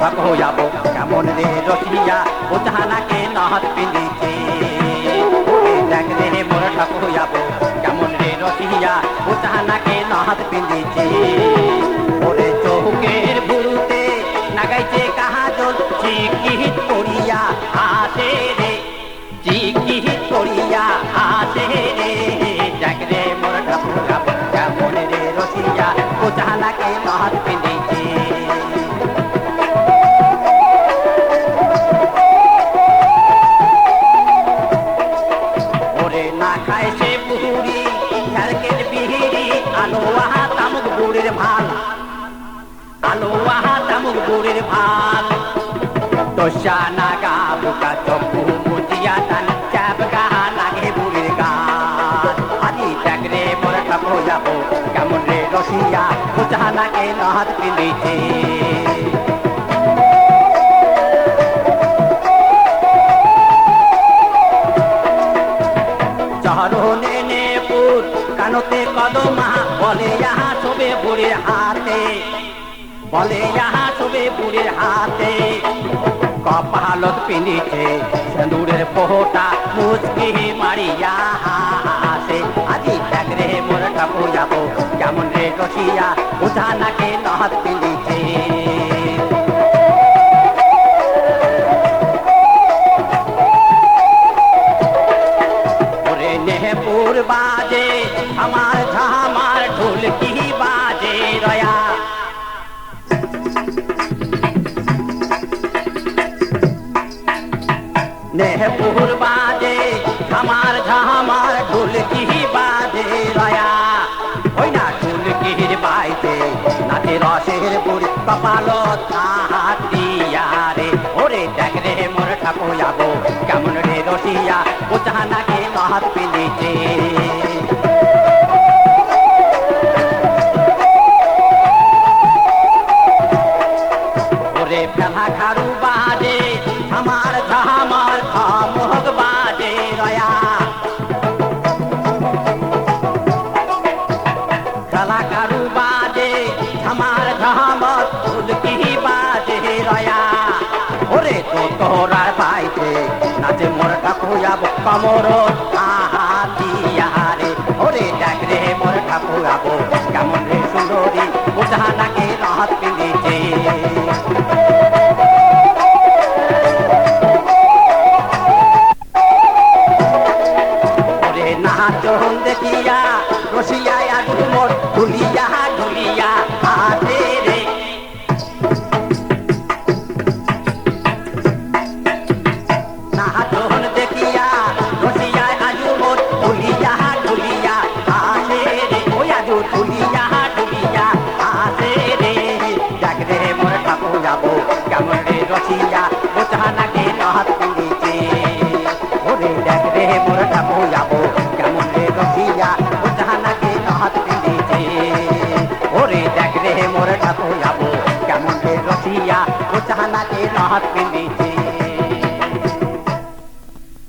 ঠক হয়ে যাবো কেমন রে রসিয়া ও জাহানাকে নহত পিঁধিছে দেখ রে মোর ঠক হয়ে যাবো কেমন রে রসিয়া ও জাহানাকে নহত পিঁধিছে ওরে চৌকের বুড়ুতে লাগাইছে কাহাজল চিকিৎ করিয়া আসে রে চিকিৎ করিয়া আসে রে দেখ রে মোর ঠক হয়ে যাবো কেমন রে রসিয়া ও জাহানাকে নহত পিঁধিছে গুড়ের ভাল তোষা নাগা বুকা চকু মুচিয়া টান চাপ গাহা লাগে বুড়ির গান আদি দেখ রে মোর ঠক হয়ে যাবো কেমন রে রসিয়া ও জাহানাকে নহত পিঁধিছে চরণে নে পুত কানতে কদমা বলে ইহা শোবে বুড়ির হাতে বলে ইহা শোবে বুড়ির হাতে কপালত পিঁধিছে সিঁদুরের ফোঁটা মুচকি মারিয়া হাসে আজি দেখ রে মোর ঠক হয়ে যাবো কেমন রে রসিয়া ও জাহানাকে নহত পিঁধিছে ওরে নেহপুর বাজে আমার ঝামার ঢোলকি বাজে রয়া নেহপুর বাজে আমার ঝামার ঢোলকি বাজে রয়া ওই না ঢোলকির বাইতে নাচে রসের বুড়ি কপালত হাতিয়া রে ওরে দেখ রে মোর ঠক হয়ে যাবো কেমন রে রসিয়া ও জাহানাকে নহত পিঁধিছে ওরে ফেলা খারু বাজে আমার ঝামার খামোগ বাজে রয়া ফেলা খারু বাজে আমার ঝামার ঢোলকি বাজে রয়া ওরে তো তোরার বাইতে নাচে মোর ঠক হয়ে যাবো কমর হাতিয়া রে ওরে দেখ রে মোর ঠক হয়ে যাবো কেমন রে সুন্দরী ও জাহানাকে নহত পিঁধিছে ওরে নাচন দেখিয়া রসিয়া আজ মোর ঢুলিয়া ঢুলিয়া হাতে রে নাচন দেখিয়া রসিয়া আজ মোর ঢুলিয়া ঢুলিয়া হাতে রে ওই আজ ঢুলিয়া ঢুলিয়া হাতে রে দেখ রে মোর ঠক হয়ে যাবো কেমন রে রসিয়া ও জাহানাকে নহত পিঁধিছে ওরে দেখ রে মোর ঠক হয়ে যাবো